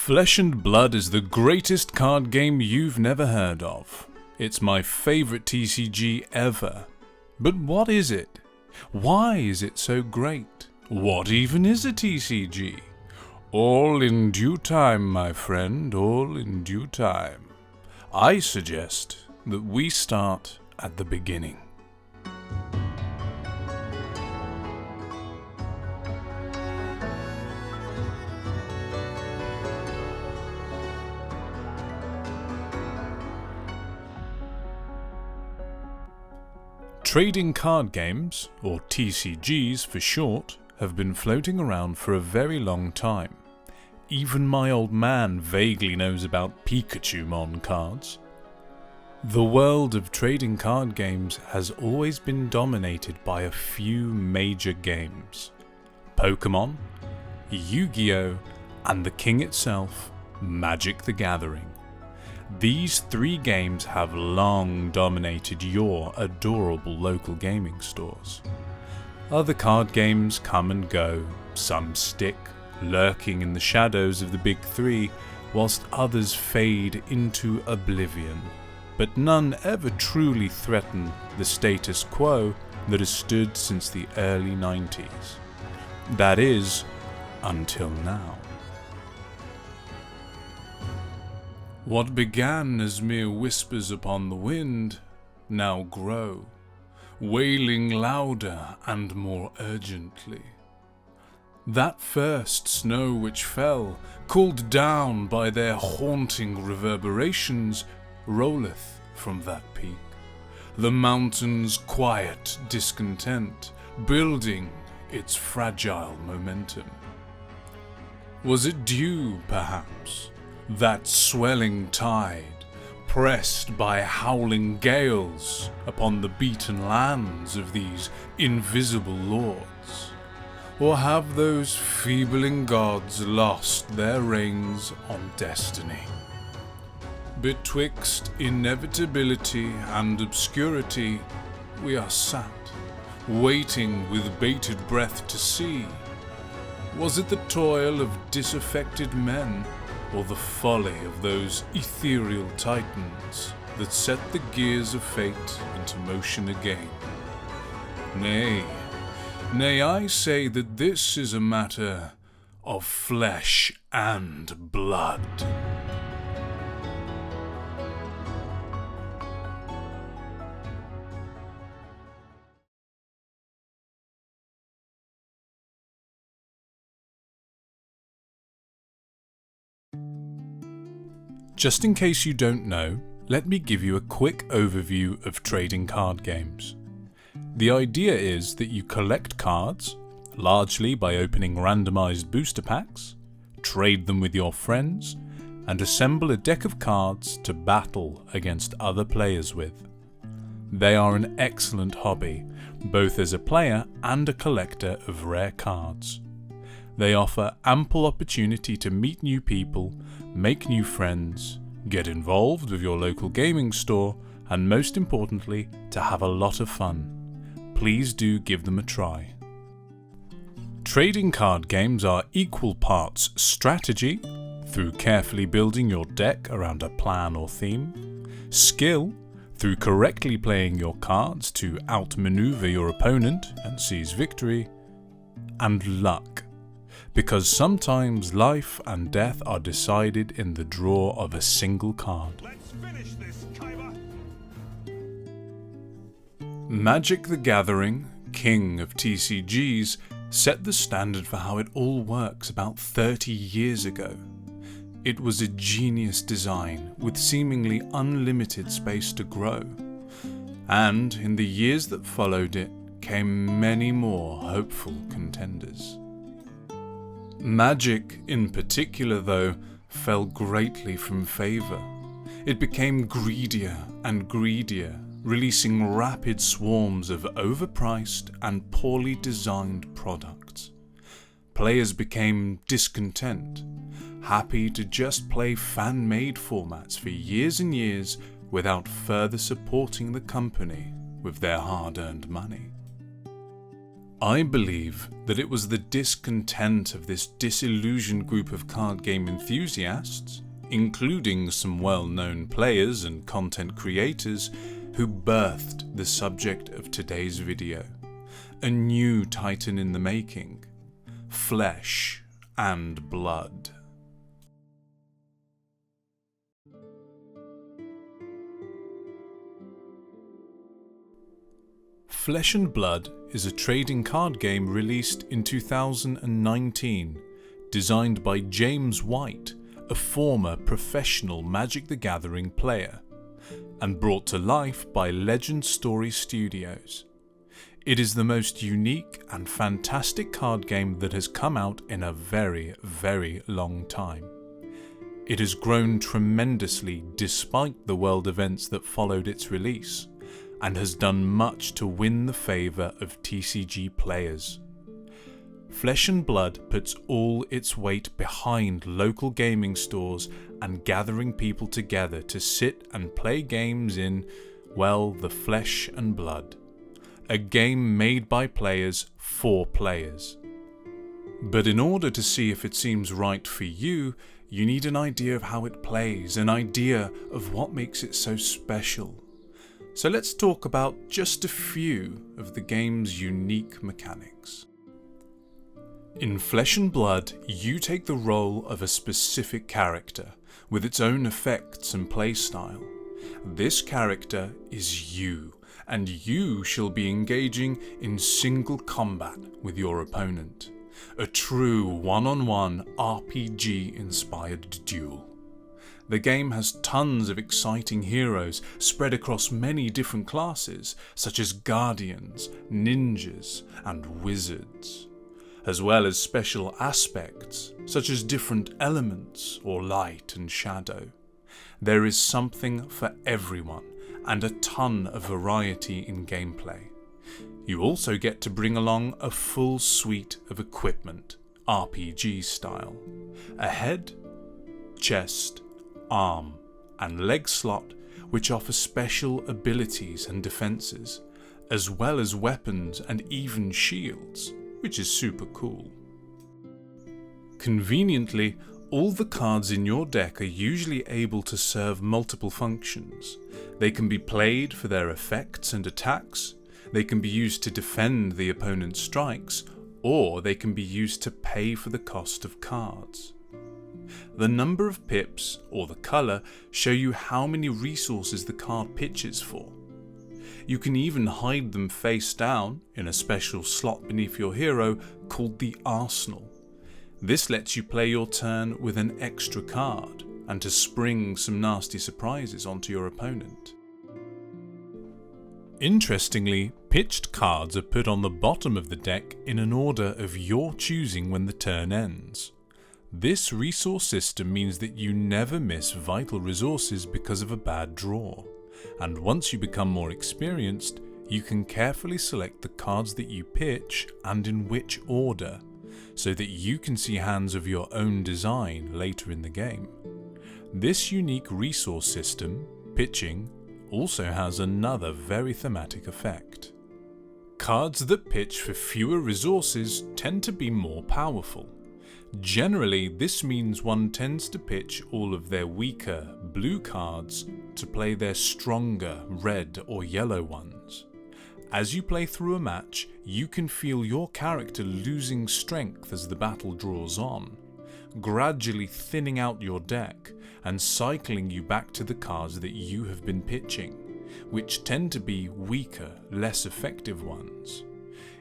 Flesh and Blood is the greatest card game you've never heard of. It's my favourite TCG ever. But what is it? Why is it so great? What even is a TCG? All in due time, my friend, all in due time. I suggest that we start at the beginning. Trading card games, or TCGs for short, have been floating around for a very long time. Even my old man vaguely knows about Pikachu-mon cards. The world of trading card games has always been dominated by a few major games: Pokemon, Yu-Gi-Oh!, and the king itself, Magic the Gathering. These three games have long dominated your adorable local gaming stores. Other card games come and go, some stick, lurking in the shadows of the big three, whilst others fade into oblivion. But none ever truly threaten the status quo that has stood since the early 90s. That is, until now. What began as mere whispers upon the wind now grow, wailing louder and more urgently. That first snow which fell, called down by their haunting reverberations, rolleth from that peak, the mountain's quiet discontent building its fragile momentum. Was it dew, perhaps? That swelling tide, pressed by howling gales upon the beaten lands of these invisible lords? Or have those feebling gods lost their reins on destiny? Betwixt inevitability and obscurity, we are sat, waiting with bated breath to see. Was it the toil of disaffected men, or the folly of those ethereal titans that set the gears of fate into motion again? Nay, I say that this is a matter of flesh and blood. Just in case you don't know, let me give you a quick overview of trading card games. The idea is that you collect cards, largely by opening randomized booster packs, trade them with your friends, and assemble a deck of cards to battle against other players with. They are an excellent hobby, both as a player and a collector of rare cards. They offer ample opportunity to meet new people, make new friends, get involved with your local gaming store, and most importantly, to have a lot of fun. Please do give them a try. Trading card games are equal parts strategy, through carefully building your deck around a plan or theme, skill, through correctly playing your cards to outmaneuver your opponent and seize victory, and luck, because sometimes life and death are decided in the draw of a single card. Let's finish this, Kyber. Magic the Gathering, king of TCGs, set the standard for how it all works about 30 years ago. It was a genius design with seemingly unlimited space to grow. And in the years that followed it came many more hopeful contenders. Magic, in particular though, fell greatly from favour. It became greedier and greedier, releasing rapid swarms of overpriced and poorly designed products. Players became discontent, happy to just play fan-made formats for years and years without further supporting the company with their hard-earned money. I believe that it was the discontent of this disillusioned group of card game enthusiasts, including some well-known players and content creators, who birthed the subject of today's video. A new titan in the making. Flesh and Blood. Flesh and Blood is a trading card game released in 2019, designed by James White, a former professional Magic the Gathering player, and brought to life by Legend Story Studios. It is the most unique and fantastic card game that has come out in a very, very long time. It has grown tremendously despite the world events that followed its release, and has done much to win the favour of TCG players. Flesh and Blood puts all its weight behind local gaming stores and gathering people together to sit and play games in, well, the flesh and blood. A game made by players for players. But in order to see if it seems right for you, you need an idea of how it plays, an idea of what makes it so special. So let's talk about just a few of the game's unique mechanics. In Flesh and Blood, you take the role of a specific character, with its own effects and playstyle. This character is you, and you shall be engaging in single combat with your opponent. A true one-on-one RPG-inspired duel. The game has tons of exciting heroes spread across many different classes, such as guardians, ninjas, and wizards, as well as special aspects, such as different elements or light and shadow. There is something for everyone, and a ton of variety in gameplay. You also get to bring along a full suite of equipment, RPG style. A head, chest, arm, and leg slot which offer special abilities and defences, as well as weapons and even shields, which is super cool. Conveniently, all the cards in your deck are usually able to serve multiple functions. They can be played for their effects and attacks, they can be used to defend the opponent's strikes, or they can be used to pay for the cost of cards. The number of pips, or the colour, show you how many resources the card pitches for. You can even hide them face down in a special slot beneath your hero called the Arsenal. This lets you play your turn with an extra card, and to spring some nasty surprises onto your opponent. Interestingly, pitched cards are put on the bottom of the deck in an order of your choosing when the turn ends. This resource system means that you never miss vital resources because of a bad draw, and once you become more experienced, you can carefully select the cards that you pitch and in which order, so that you can see hands of your own design later in the game. This unique resource system, pitching, also has another very thematic effect. Cards that pitch for fewer resources tend to be more powerful. Generally, this means one tends to pitch all of their weaker blue cards to play their stronger red or yellow ones. As you play through a match, you can feel your character losing strength as the battle draws on, gradually thinning out your deck and cycling you back to the cards that you have been pitching, which tend to be weaker, less effective ones.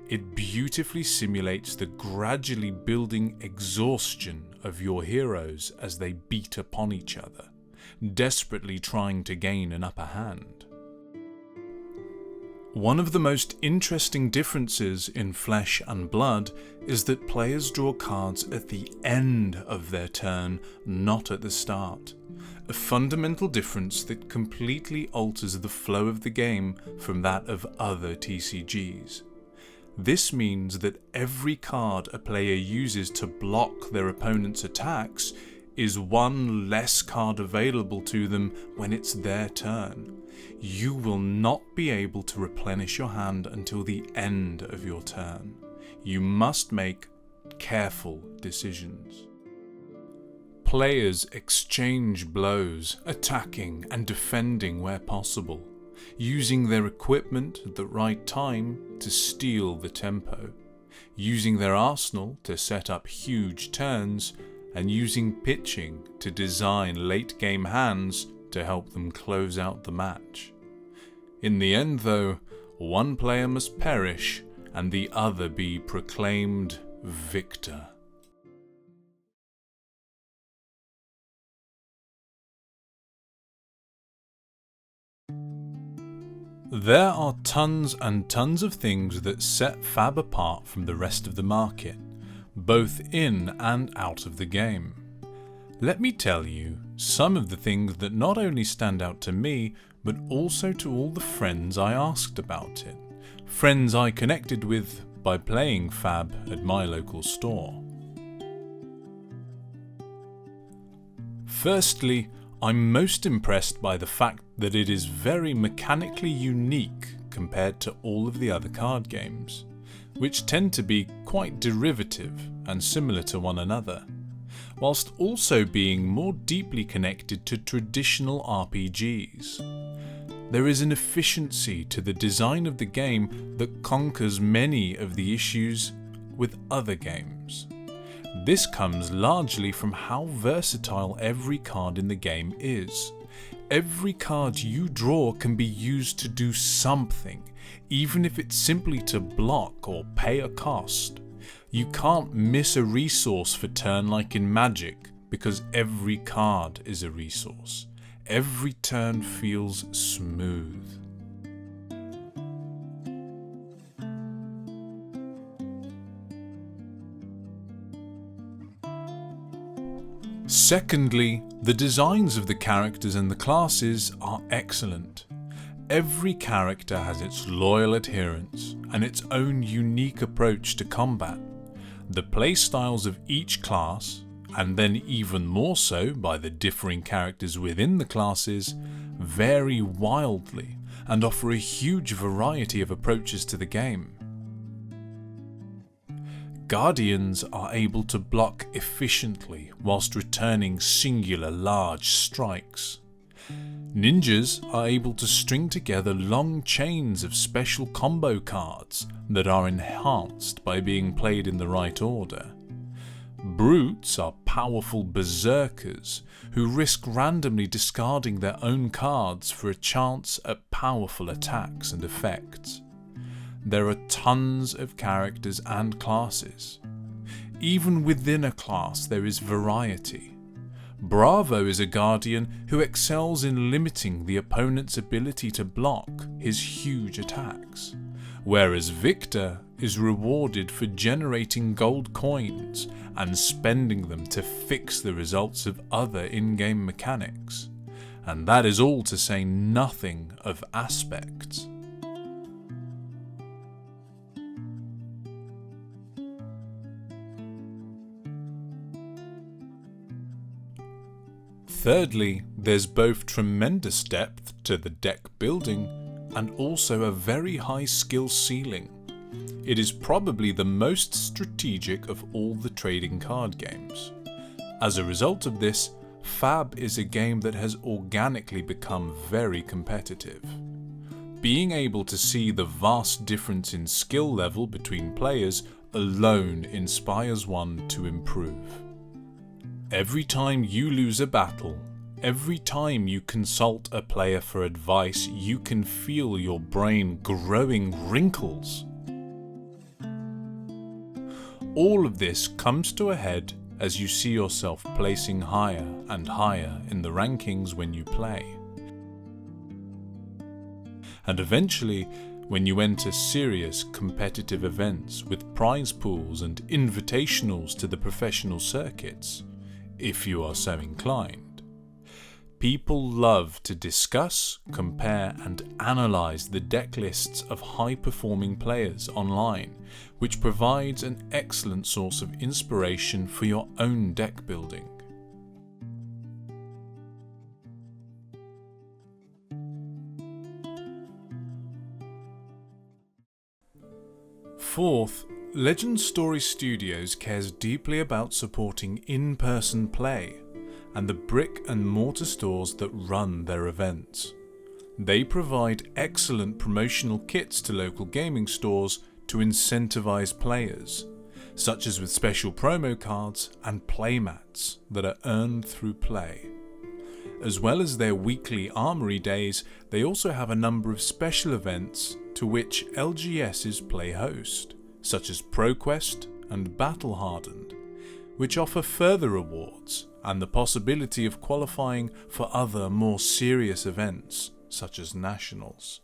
It beautifully simulates the gradually building exhaustion of your heroes as they beat upon each other, desperately trying to gain an upper hand. One of the most interesting differences in Flesh and Blood is that players draw cards at the end of their turn, not at the start. A fundamental difference that completely alters the flow of the game from that of other TCGs. This means that every card a player uses to block their opponent's attacks is one less card available to them when it's their turn. You will not be able to replenish your hand until the end of your turn. you must make careful decisions. Players exchange blows, attacking and defending where possible, using their equipment at the right time to steal the tempo, using their arsenal to set up huge turns, and using pitching to design late-game hands to help them close out the match. In the end, though, one player must perish and the other be proclaimed victor. There are tons and tons of things that set Fab apart from the rest of the market, both in and out of the game. Let me tell you some of the things that not only stand out to me, but also to all the friends I asked about it. Friends I connected with by playing Fab at my local store. Firstly, I'm most impressed by the fact that it is very mechanically unique compared to all of the other card games, which tend to be quite derivative and similar to one another, whilst also being more deeply connected to traditional RPGs. There is an efficiency to the design of the game that conquers many of the issues with other games. This comes largely from how versatile every card in the game is. Every card you draw can be used to do something, even if it's simply to block or pay a cost. You can't miss a resource for turn like in Magic, because every card is a resource. Every turn feels smooth. Secondly, the designs of the characters and the classes are excellent. Every character has its loyal adherents and its own unique approach to combat. The playstyles of each class, and then even more so by the differing characters within the classes, vary wildly and offer a huge variety of approaches to the game. Guardians are able to block efficiently whilst returning singular large strikes. Ninjas are able to string together long chains of special combo cards that are enhanced by being played in the right order. Brutes are powerful berserkers who risk randomly discarding their own cards for a chance at powerful attacks and effects. There are tons of characters and classes. Even within a class there is variety. Bravo is a guardian who excels in limiting the opponent's ability to block his huge attacks, whereas Victor is rewarded for generating gold coins and spending them to fix the results of other in-game mechanics. And that is all to say nothing of aspects. Thirdly, there's both tremendous depth to the deck building and also a very high skill ceiling. It is probably the most strategic of all the trading card games. As a result of this, Fab is a game that has organically become very competitive. Being able to see the vast difference in skill level between players alone inspires one to improve. Every time you lose a battle, every time you consult a player for advice, you can feel your brain growing wrinkles. All of this comes to a head as you see yourself placing higher and higher in the rankings when you play. And eventually, when you enter serious competitive events with prize pools and invitationals to the professional circuits, if you are so inclined. People love to discuss, compare and analyse the deck lists of high-performing players online, which provides an excellent source of inspiration for your own deck building. Fourth, Legend Story Studios cares deeply about supporting in-person play and the brick and mortar stores that run their events. They provide excellent promotional kits to local gaming stores to incentivize players, such as with special promo cards and playmats that are earned through play. As well as their weekly Armory Days, they also have a number of special events to which LGS's play host, such as Proquest and Hardened, which offer further awards and the possibility of qualifying for other more serious events, such as Nationals,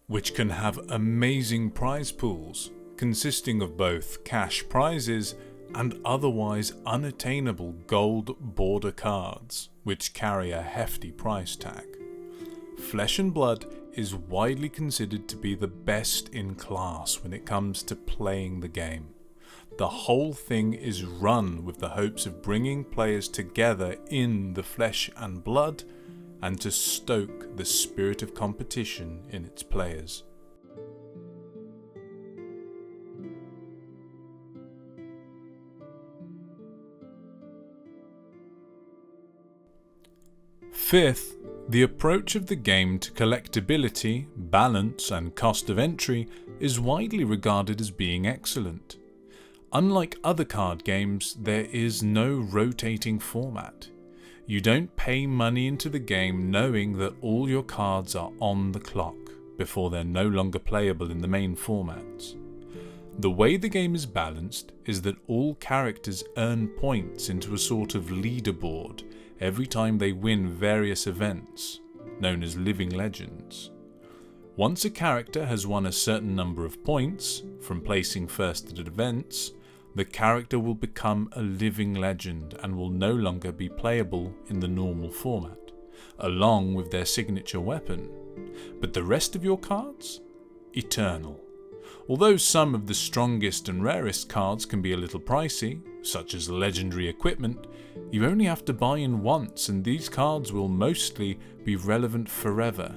which can have amazing prize pools consisting of both cash prizes and otherwise unattainable gold border cards, which carry a hefty price tag. Flesh and Blood is widely considered to be the best in class when it comes to playing the game. The whole thing is run with the hopes of bringing players together in the flesh and blood and to stoke the spirit of competition in its players. Fifth, the approach of the game to collectability, balance, and cost of entry is widely regarded as being excellent. Unlike other card games, there is no rotating format. You don't pay money into the game knowing that all your cards are on the clock before they're no longer playable in the main formats. The way the game is balanced is that all characters earn points into a sort of leaderboard every time they win various events, known as living legends. Once a character has won a certain number of points from placing first at events, the character will become a living legend and will no longer be playable in the normal format, along with their signature weapon. But the rest of your cards? Eternal. Although some of the strongest and rarest cards can be a little pricey, such as legendary equipment, you only have to buy in once and these cards will mostly be relevant forever.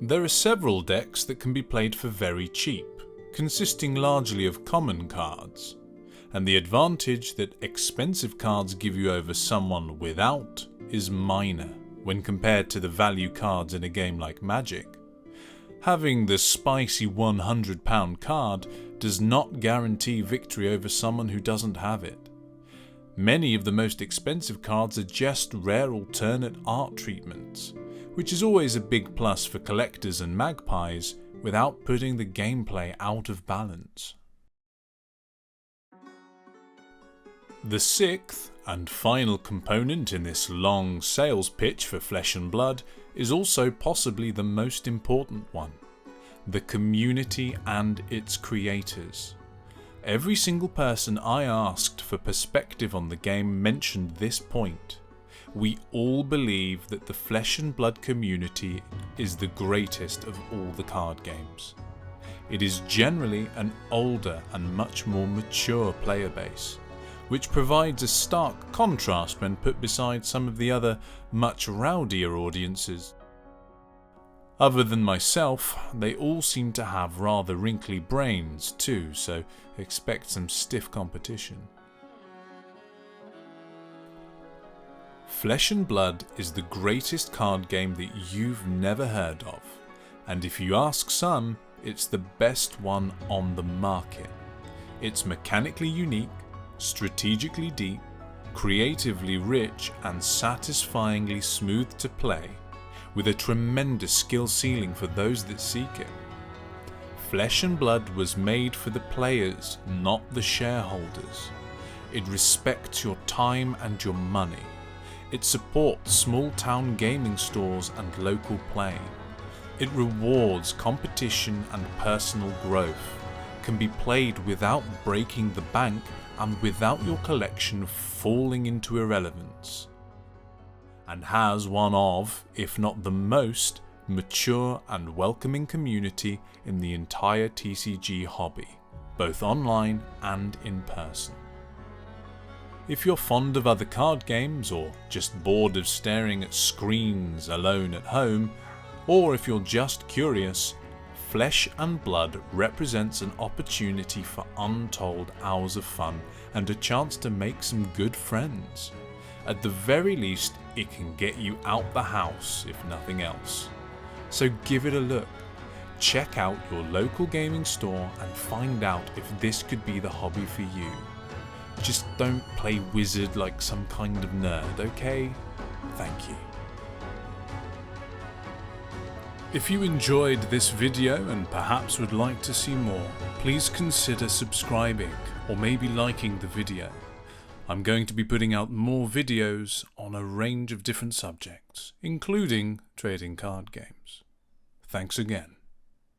There are several decks that can be played for very cheap, consisting largely of common cards, and the advantage that expensive cards give you over someone without is minor when compared to the value cards in a game like Magic. Having the spicy £100 card does not guarantee victory over someone who doesn't have it. Many of the most expensive cards are just rare alternate art treatments, which is always a big plus for collectors and magpies without putting the gameplay out of balance. The sixth and final component in this long sales pitch for Flesh and Blood is also possibly the most important one: the community and its creators. Every single person I asked for perspective on the game mentioned this point. We all believe that the Flesh and Blood community is the greatest of all the card games. It is generally an older and much more mature player base, which provides a stark contrast when put beside some of the other much rowdier audiences. Other than myself, they all seem to have rather wrinkly brains too, so expect some stiff competition. Flesh and Blood is the greatest card game that you've never heard of, and if you ask some, it's the best one on the market. It's mechanically unique, strategically deep, creatively rich, and satisfyingly smooth to play, with a tremendous skill ceiling for those that seek it. Flesh and Blood was made for the players, not the shareholders. It respects your time and your money. It supports small town gaming stores and local play. It rewards competition and personal growth, can be played without breaking the bank and without your collection falling into irrelevance, and has one of, if not the most, mature and welcoming community in the entire TCG hobby, both online and in person. If you're fond of other card games, or just bored of staring at screens alone at home, or if you're just curious, Flesh and Blood represents an opportunity for untold hours of fun and a chance to make some good friends. At the very least, it can get you out the house if nothing else. So give it a look. Check out your local gaming store and find out if this could be the hobby for you. Just don't play wizard like some kind of nerd, okay? Thank you. If you enjoyed this video and perhaps would like to see more, please consider subscribing or maybe liking the video. I'm going to be putting out more videos on a range of different subjects, including trading card games. Thanks again.